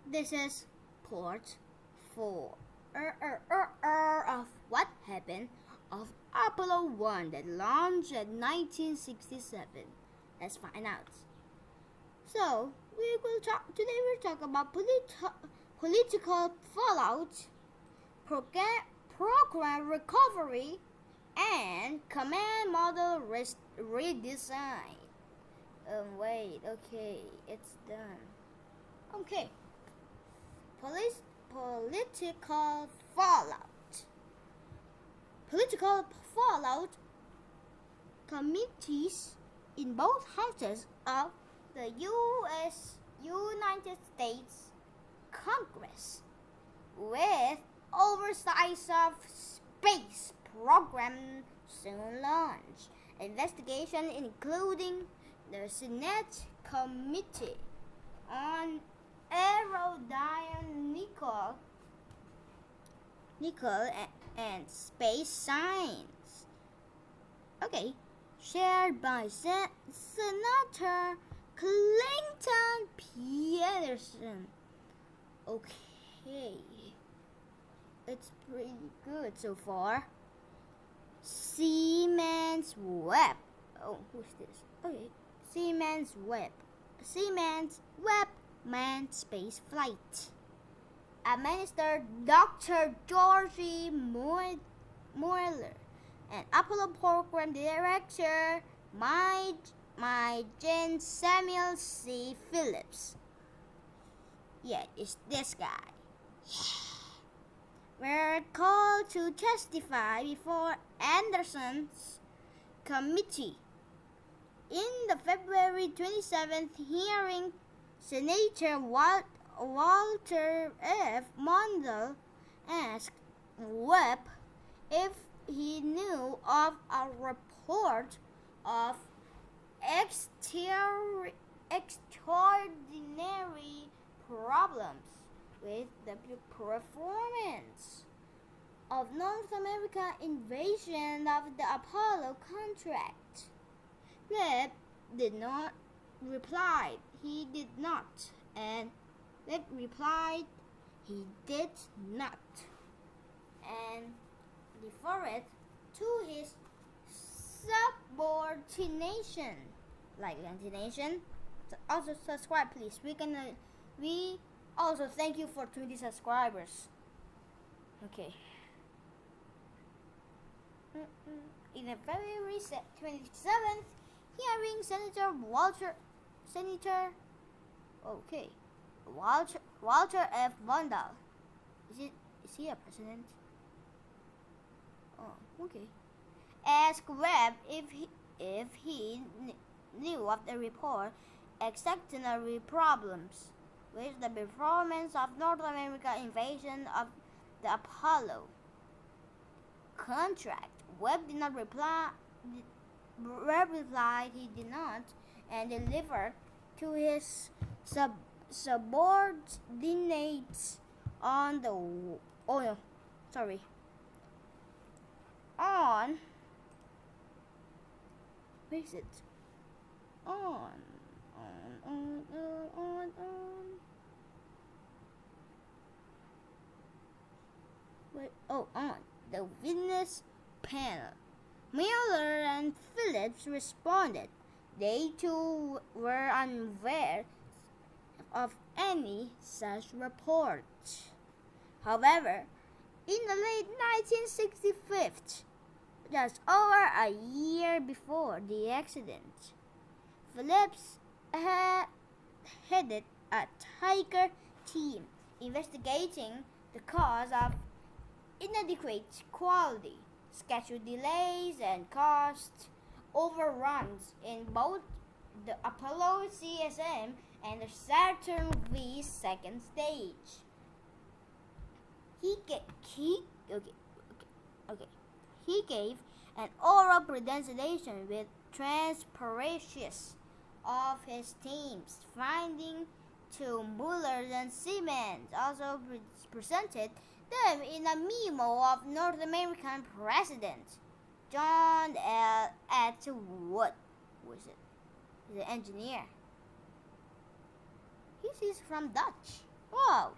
This is part 4 of what happened of Apollo 1 that launched in 1967. Let's find out. So, today we'll talk about political fallout, program recovery, and command model redesign. Wait, okay, it's done. Okay. Political fallout. Political fallout committees in both houses of the United States Congress, with oversight of space program soon launch. Investigation including the Senate Committee on Aerodynamical and Space Science. Okay, shared by Senator Clayton Peterson. Okay, it's pretty good so far. Siemens Web. Oh, who's this? Okay, Siemens Web manned space flight. Administered Dr. George Mueller and Apollo program director Jen Samuel C. Phillips. Yeah, it's this guy. Were called to testify before Anderson's committee. In the February 27th hearing, Senator Walter F. Mondale asked Webb if he knew of a report of extraordinary problems with the performance of North American invasion of the Apollo contract. Webb did not reply. He did not, and Webb replied he did not, and deferred to his subordination. Like nation. Also subscribe, please. We also thank you for 20 subscribers. Okay. In the February 27th hearing, Walter F. Mondale. Is he a president? Oh, okay. Asked Webb if he knew of the report extraordinary problems with the performance of North American invasion of the Apollo contract. Webb did not reply. Webb replied he did not, and delivered to his subordinates on where is it? On the witness panel. Mueller and Phillips responded. They too were unaware of any such report. However, in the late 1965, just over a year before the accident, Phillips headed a Tiger team investigating the cause of inadequate quality, schedule delays, and cost overruns in both the Apollo CSM and the Saturn V second stage. He gave an oral presentation with transparencies of his team's finding to Mueller and Siemens. Also presented them in a memo of North American President John L. Atwood. Who is it? He's an engineer. He's from Dutch. Wow!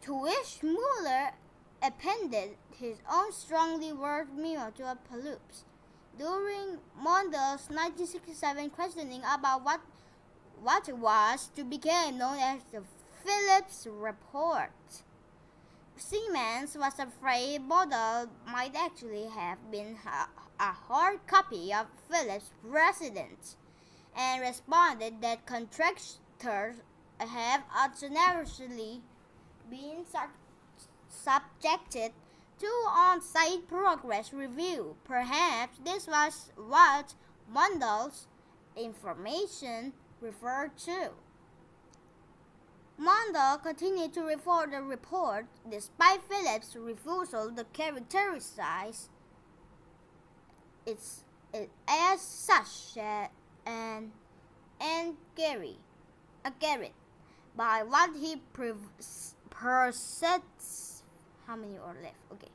To which Mueller appended his own strongly worded memo to Phillips during Mondale's 1967 questioning about what was to become known as the Phillips Report. Siemens was afraid Mondale might actually have been a hard copy of Phillips' precedent, and responded that contractors have ordinarily been subjected to on-site progress review. Perhaps this was what Mondale's information referred to. Mondale continued to refer the report despite Phillips' refusal to characterize it as such an garret by what he perceives. How many are left? Okay,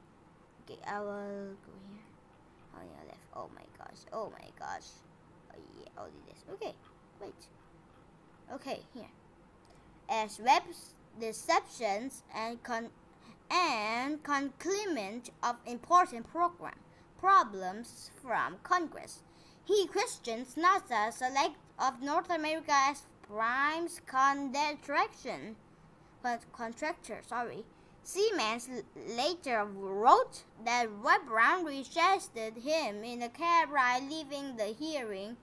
I will go here. How many are left? Oh my gosh. Oh yeah, only this. Okay, wait. Okay, here. As web deceptions and concealment of important problems from Congress. He questions NASA's select of North America as prime contractor. Siemens later wrote that Webb Brown rejected him in a cab ride leaving the hearing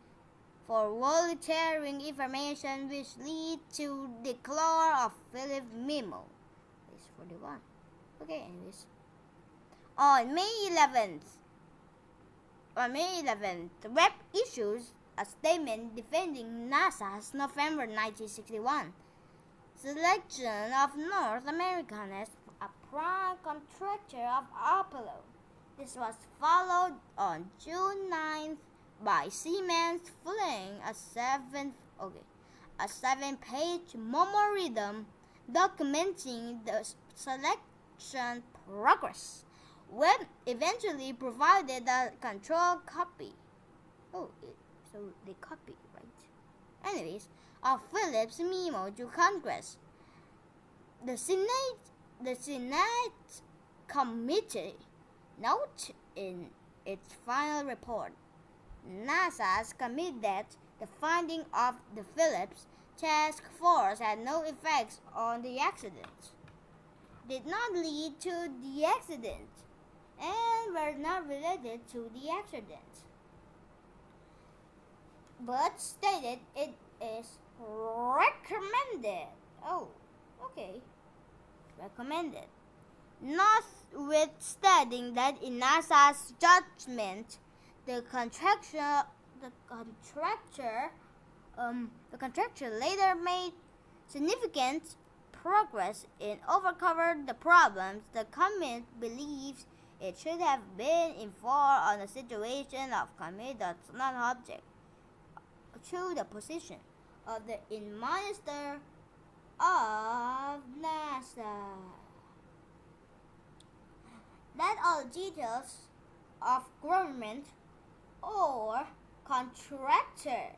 for volunteering information, which led to the declare of Phillips' memo. Page 41. Okay, anyways. On May 11th, Webb issues a statement defending NASA's November 1961 selection of North America as a prime contractor of Apollo. This was followed on June 9th by Siemens filing a seven-page memorandum documenting the selection progress. Webb eventually provided a control copy. So they copy, right? Anyways, of Phillips' memo to Congress. The Senate committee noted in its final report, NASA's committed that the finding of the Phillips task force had no effects on the accident, did not lead to the accident, and were not related to the accident, but stated it is recommended. Recommended. Notwithstanding that in NASA's judgment, the contractor later made significant progress in overcoming the problems, the committee believes it should have been informed on the situation of committee that's not object to the position of the Minister of NASA. That all details of government or contractor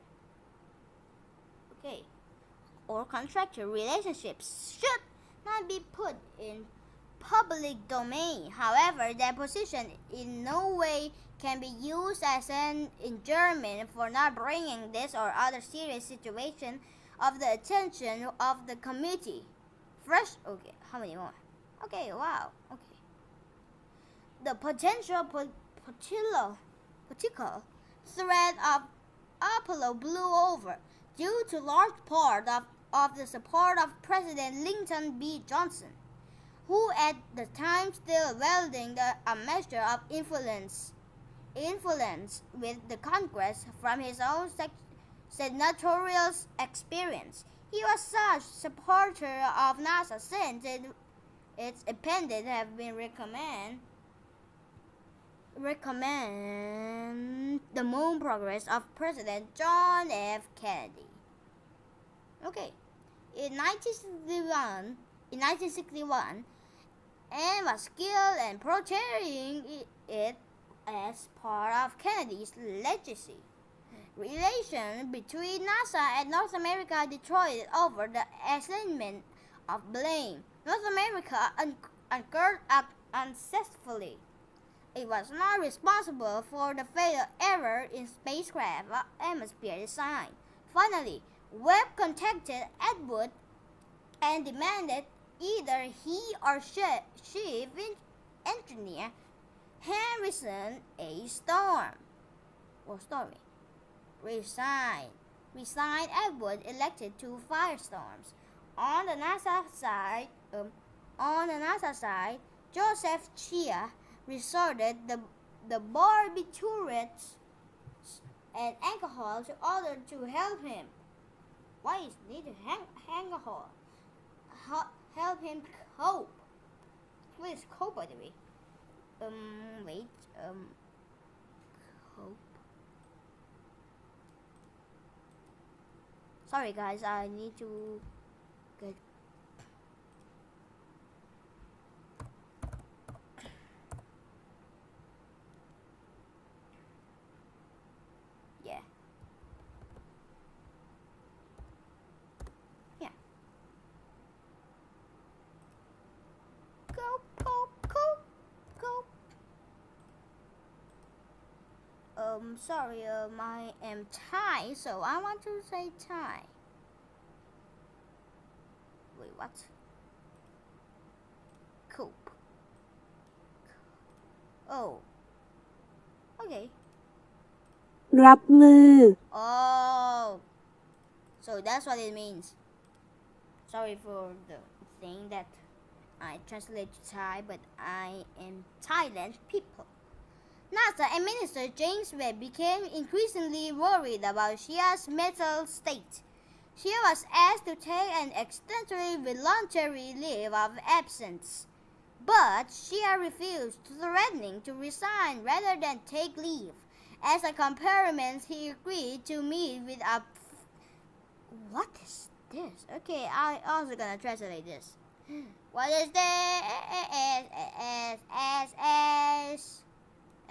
relationships should not be put in public domain. However, their position in no way can be used as an injurement for not bringing this or other serious situation of the attention of the committee. How many more? Wow. The potential political threat of Apollo blew over due to large part of the support of President Lyndon B. Johnson, who at the time still wielding a measure of influence with the Congress from his own senatorial experience. He was such supporter of NASA since its appendix have been recommend the moon progress of President John F. Kennedy. In 1961, and was skilled in portraying it as part of Kennedy's legacy. Relations between NASA and North America deteriorated over the assignment of blame. North America anchored unsuccessfully. It was not responsible for the fatal error in spacecraft atmosphere design. Finally, Webb contacted Atwood and demanded either he or chief engineer Harrison A. Stormy resign. Atwood elected two firestorms. On the NASA side, Joseph Chia resorted the barbiturates and alcohol to order to help him. Why is needed alcohol? Help him cope. What is cope, by the way? Cope. Sorry guys, I need to get sorry, I am Thai, so I want to say Thai. Wait, what? Cope. Oh. Okay. รับมือ Oh. So that's what it means. Sorry for the thing that I translate to Thai, but I am Thailand people. NASA Administrator James Webb became increasingly worried about Shia's mental state. Shia was asked to take an extended voluntary leave of absence, but Shia refused, threatening to resign rather than take leave. As a compromise, he agreed to meet with a... What is this? Okay, I also gonna translate this. What is this?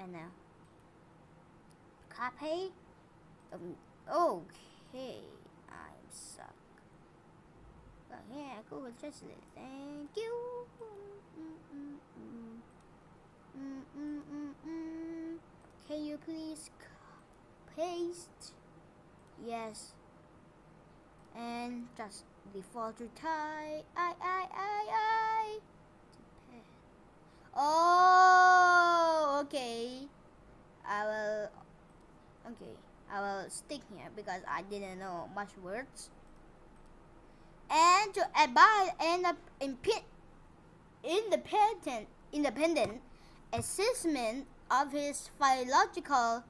And now, copy. Okay, I'm stuck. Well, yeah, Google Translate. Thank you. Can you please paste? Yes. And just default to Thai. Oh, okay. I will stick here because I didn't know much words. And to abide and independent assessment of his physiological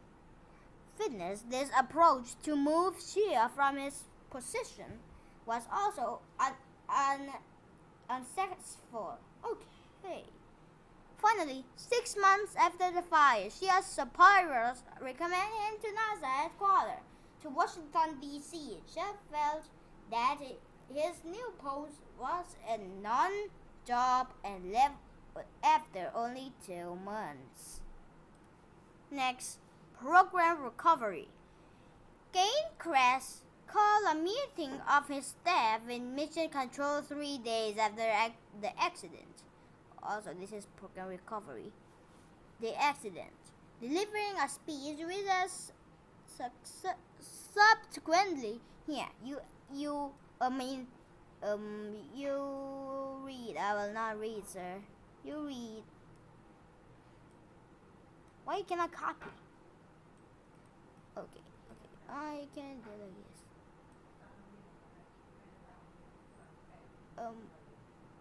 fitness, this approach to move Shia from his position was also unsuccessful. Okay. Finally, 6 months after the fire, Shia's superiors recommended him to NASA headquarters to Washington, D.C. Shia felt that his new post was a non-job and left after only 2 months. Next, program recovery. Gaincrest called a meeting of his staff in Mission Control 3 days after the accident. Also, this is program recovery. The accident. Delivering a speech with us subsequently. Here, you read. I will not read, sir. You read. Why you cannot copy? Okay. I can do this.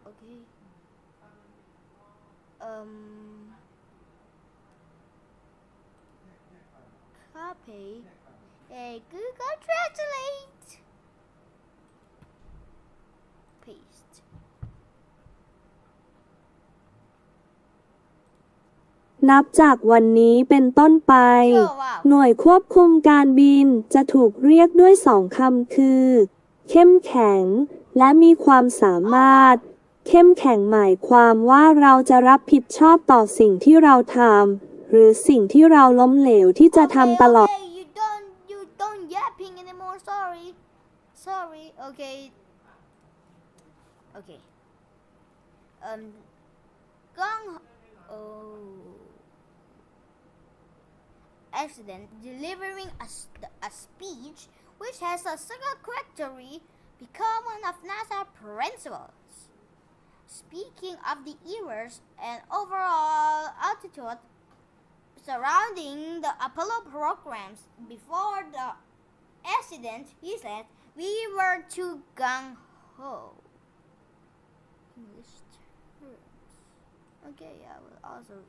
Okay. Copy. Hey, Google Translate. Paste. นับจากวันนี้เป็นต้นไป หน่วยควบคุมการบินจะถูกเรียกด้วย2 คำคือ เข้มแข็ง และมีความสามารถ เข้มแข็งหมายความว่าเราจะรับผิดชอบต่อสิ่งที่เราทำหรือสิ่งที่เราล้มเหลวที่จะทำตลอด You don't yapping anymore. Sorry. Okay. Okay. Gung Ho accident delivering a speech which has a single characteristic become one of NASA principles. Speaking of the errors and overall attitude surrounding the Apollo programs before the accident, he said, "We were too gung-ho." English terms. Okay, I will also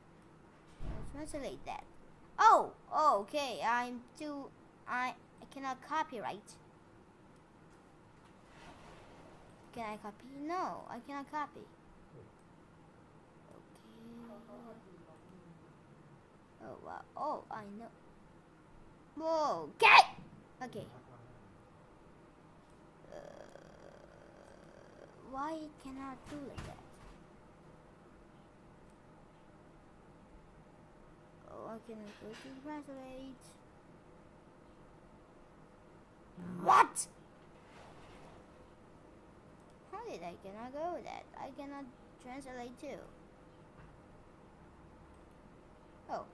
translate that. Oh, okay, I cannot copyright. Can I copy? No, I cannot copy. Okay. Oh, wow. Oh, I know. Whoa, okay! Okay. Why it cannot do like that? Oh, I cannot go to translate. What? How did I cannot go with that? I cannot translate too. Oh,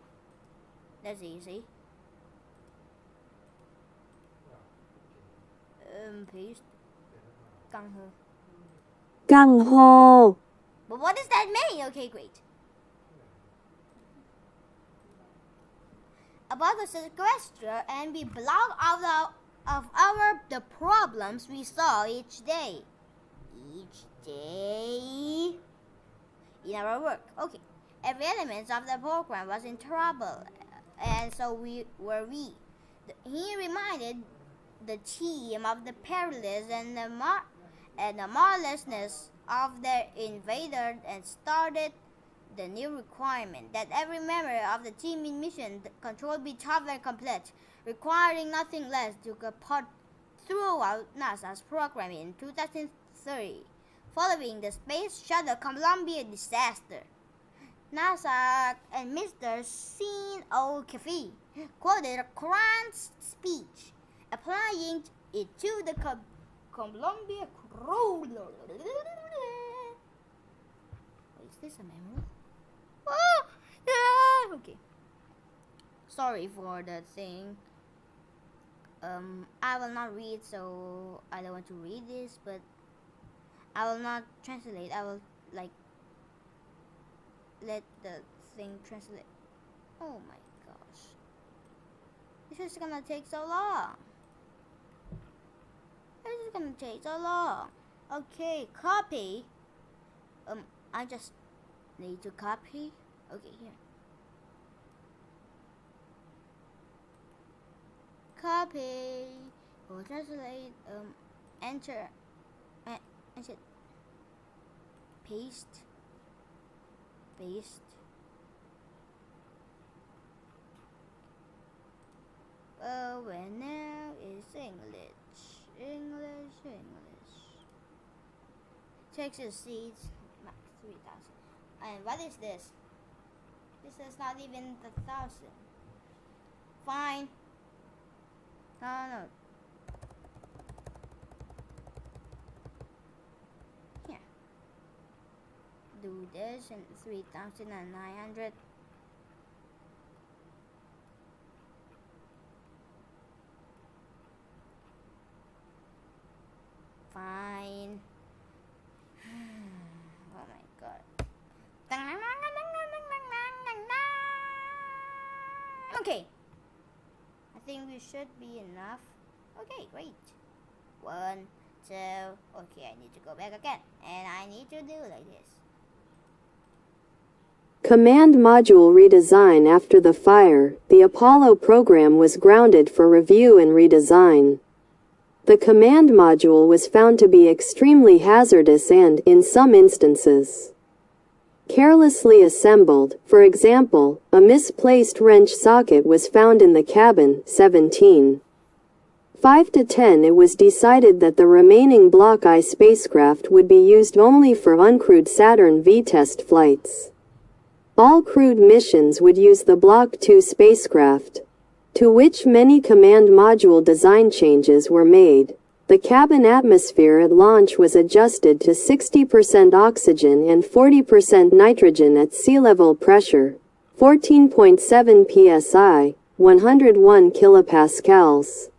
that's easy. Paste. Gung-ho. Gung-ho. But what does that mean? Okay, great. About the sequester and be block of the problems we saw each day in our work. Okay, every element of the program was in trouble, and so He reminded the team of the perilous and the marvelousness of their invader and started the new requirement that every member of the team in mission control be tough and complete, requiring nothing less to part throughout NASA's program in 2030, following the Space Shuttle Columbia disaster. NASA and Mr. Sean O'Keefe quoted a Quran's speech, applying it to the Columbia crew. Is this a memory? Oh, yeah. Okay. Sorry for the thing. I will not read, so I don't want to read this, but I will not translate. I will let the thing translate. Oh my gosh. This is gonna take so long. Okay, copy. I just need to copy. Okay, here. Copy. Or translate. Enter. Enter. Paste. Well, now is English. Texas seeds, max 3,000. And what is this? This is not even the 1,000. Fine. No. Here. Do this and 3,900. Fine. Oh my god. Okay. I think we should be enough. Okay, great. 1, 2. Okay, I need to go back again. And I need to do like this. Command Module Redesign. After the fire, the Apollo program was grounded for review and redesign. The command module was found to be extremely hazardous and, in some instances, carelessly assembled. For example, a misplaced wrench socket was found in the cabin. 17. 5-10. It was decided that the remaining Block I spacecraft would be used only for uncrewed Saturn V test flights. All crewed missions would use the Block II spacecraft, to which many command module design changes were made. The cabin atmosphere at launch was adjusted to 60% oxygen and 40% nitrogen at sea level pressure, 14.7 psi, 101 kilopascals.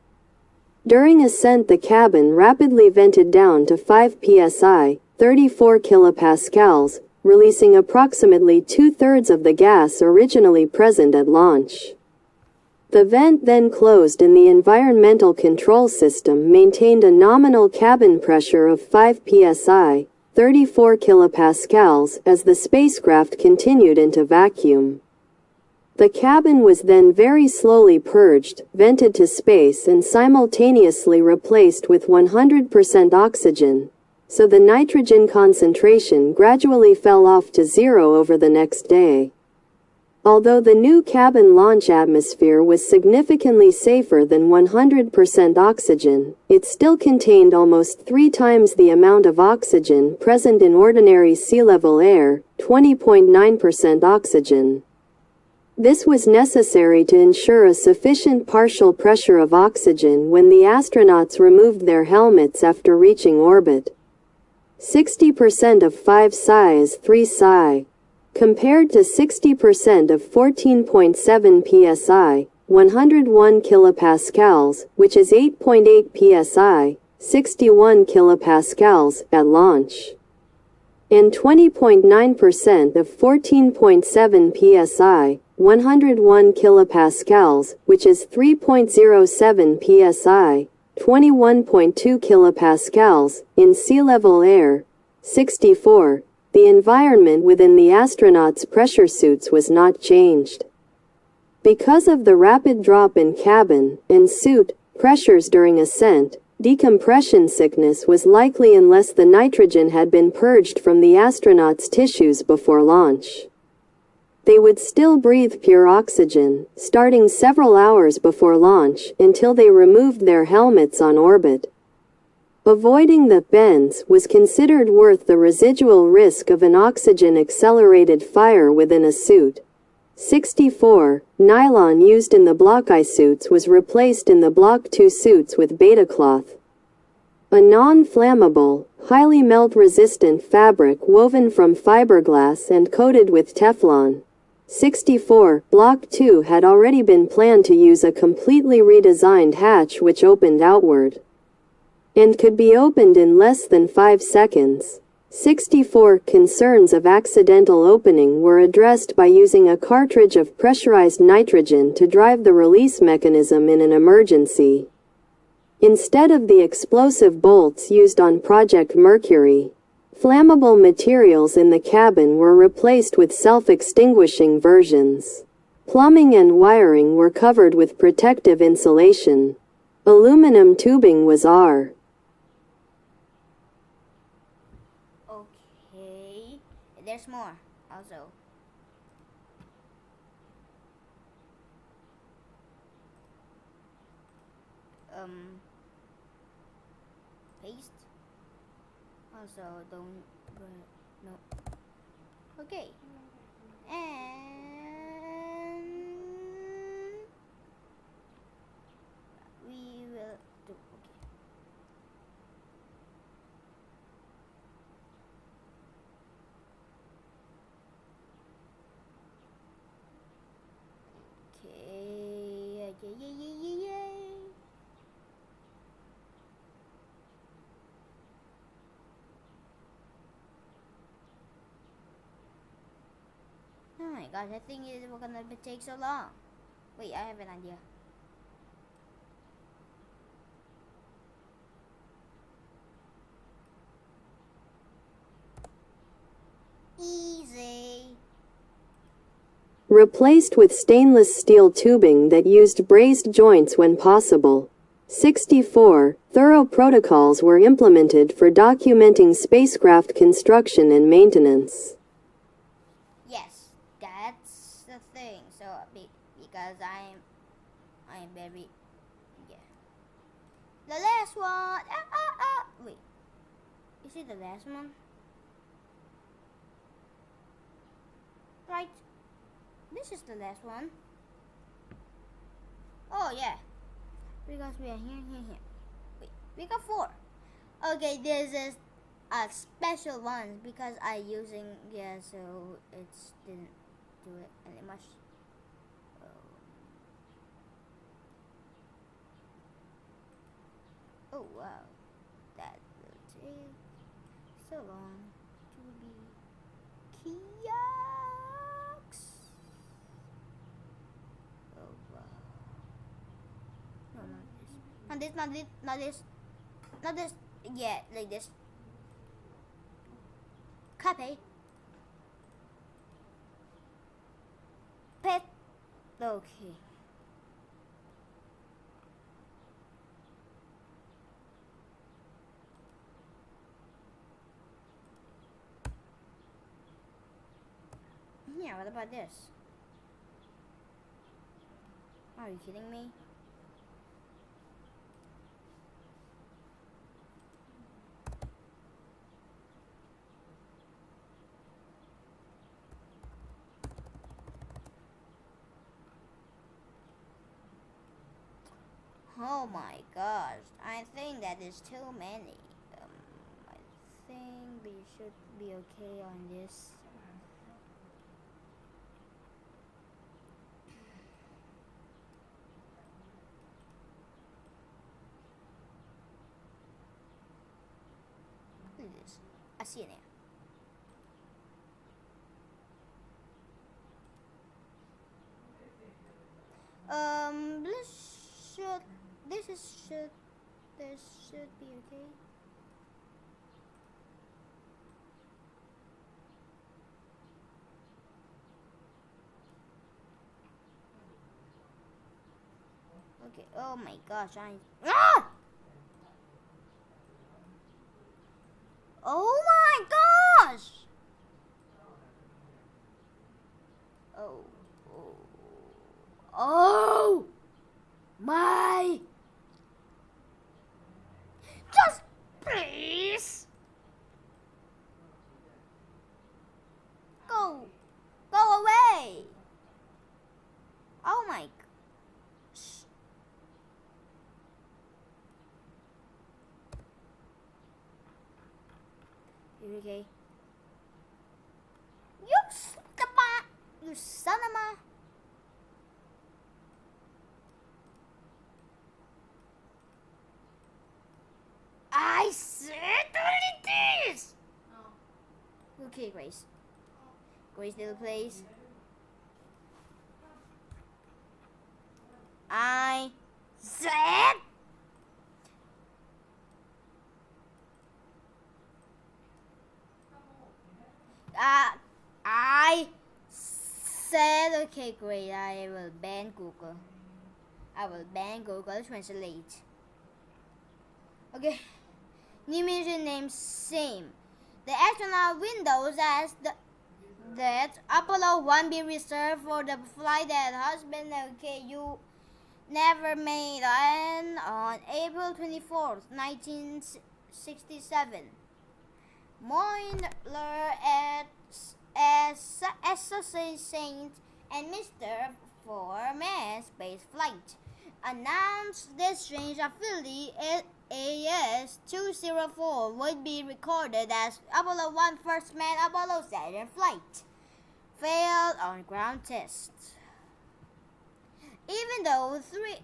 During ascent, the cabin rapidly vented down to 5 psi, 34 kilopascals, releasing approximately 2/3 of the gas originally present at launch. The vent then closed and the environmental control system maintained a nominal cabin pressure of 5 psi, 34 kilopascals, as the spacecraft continued into vacuum. The cabin was then very slowly purged, vented to space and simultaneously replaced with 100% oxygen, so the nitrogen concentration gradually fell off to zero over the next day. Although the new cabin launch atmosphere was significantly safer than 100% oxygen, it still contained almost 3 times the amount of oxygen present in ordinary sea level air, 20.9% oxygen. This was necessary to ensure a sufficient partial pressure of oxygen when the astronauts removed their helmets after reaching orbit. 60% of 5 psi is 3 psi, compared to 60% of 14.7 psi, 101 kilopascals, which is 8.8 psi, 61 kilopascals, at launch, and 20.9% of 14.7 psi, 101 kilopascals, which is 3.07 psi, 21.2 kilopascals, in sea level air. 64. The environment within the astronauts' pressure suits was not changed. Because of the rapid drop in cabin and suit pressures during ascent, decompression sickness was likely unless the nitrogen had been purged from the astronauts' tissues before launch. They would still breathe pure oxygen, starting several hours before launch, until they removed their helmets on orbit. Avoiding the bends was considered worth the residual risk of an oxygen-accelerated fire within a suit. 64. Nylon used in the Block I suits was replaced in the Block II suits with beta cloth, a non-flammable, highly melt-resistant fabric woven from fiberglass and coated with Teflon. 64. Block II had already been planned to use a completely redesigned hatch which opened outward and could be opened in less than 5 seconds. 64. Concerns of accidental opening were addressed by using a cartridge of pressurized nitrogen to drive the release mechanism in an emergency, instead of the explosive bolts used on Project Mercury. Flammable materials in the cabin were replaced with self-extinguishing versions. Plumbing and wiring were covered with protective insulation. Aluminum tubing was R. Okay, there's more also. Paste. Also, don't, no. Okay, and we will do, okay. Yay. Oh my gosh, I think it was gonna take so long. Wait, I have an idea. Easy. Replaced with stainless steel tubing that used brazed joints when possible. 64. Thorough protocols were implemented for documenting spacecraft construction and maintenance. Yes, that's the thing. So because I'm very, yeah. The last one. Wait, is it the last one? Right. This is the last one. Oh yeah. Because we are here. Wait. We got 4. Okay, this is a special one because I using so it didn't do it any much. Oh wow, that will take so long to be kiosk. Oh wow. No, not this. Not this, not this, not this. Yeah, like this. Copy. Pet. Okay. Yeah, what about this? Are you kidding me? Oh my gosh, I think that is too many. I think we should be okay on this. Look at this. I see it now. This should be okay. Okay. Oh my gosh, ah! Oh my gosh! Oh. Oh my! Just please go away! Oh my! You okay? You son of a! I said only this! Okay, Grace. Grace, little place. I said I said okay, great. I will ban Google. I will ban Google Translate. Okay. New mission name same. The astronaut windows as that Apollo 1 be reserved for the flight that husband you never made on April 24th, 1967. Moyler as Saint and Mr. for Manned space flight announced this strange affiliate AS-204 would be recorded as Apollo 1 first manned Apollo Saturn flight. Failed on ground tests. Even though three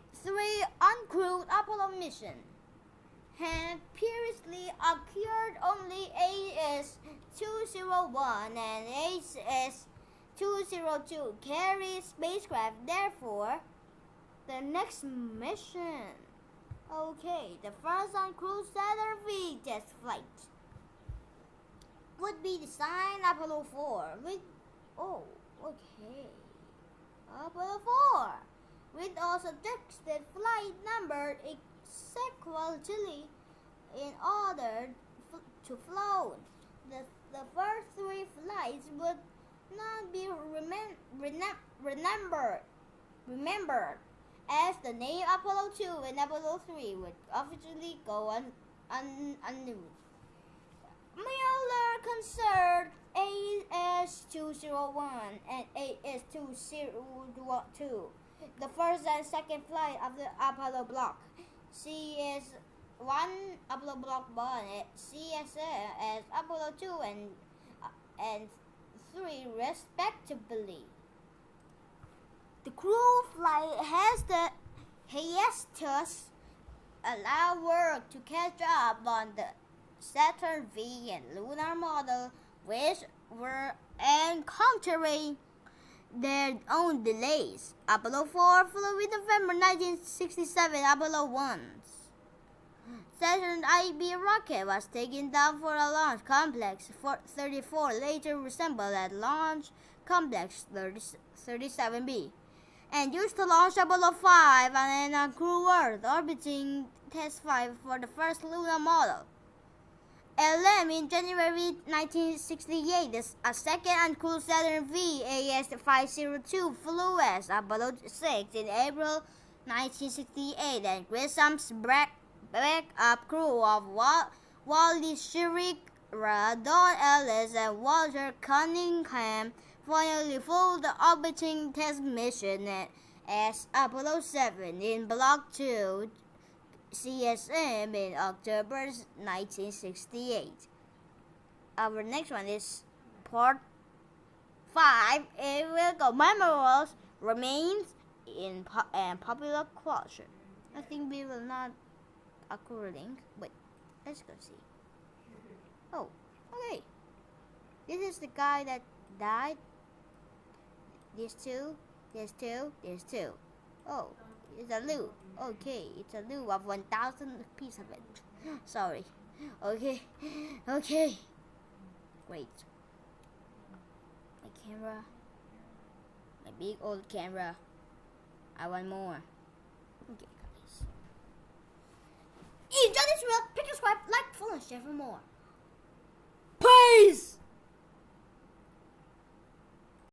uncrewed Apollo missions had previously occurred, only AS-201 and AS-202 carried spacecraft. Therefore, the next mission. Okay, the first uncrewed Saturn V test flight would be designed Apollo 4 with Apollo 4 with also suggested flight number sequentially in order to flown. The first 3 flights would not be remembered as the name Apollo 2 and Apollo 3 would officially go unused. Mueller considered AS-201 and AS-202 the first and second flight of the Apollo block. CS-1 one Apollo block burn at CSM as Apollo 2 and 3 respectively. The crew flight has the hiatus allow work to catch up on the Saturn V and lunar model, which were encountering their own delays. Apollo 4 flew in November 1967. Apollo 1's Saturn IB rocket was taken down for a launch complex 34, later reassembled at Launch Complex 37B, and used to launch Apollo 5 and uncrew Earth orbiting Test 5 for the first lunar model. LM in January 1968, a second uncrewed Saturn V AS-502 flew as Apollo 6 in April 1968, and Grissom's backup crew of Wally Schirra, Don Ellis, and Walter Cunningham finally flew the orbiting test mission as Apollo 7 in Block 2 CSM in October 1968. Our next one is part 5. It will commemorate remains in popular culture. I think we will not according. Wait, let's go see. Oh, okay. This is the guy that died. There's two. Oh, it's a loop. Okay, it's a loop of 1,000 pieces of it. Sorry. Okay. Great. My camera. My big old camera. I want more. Okay, guys. If you enjoyed this video, please subscribe, like, follow, and share for more. Peace!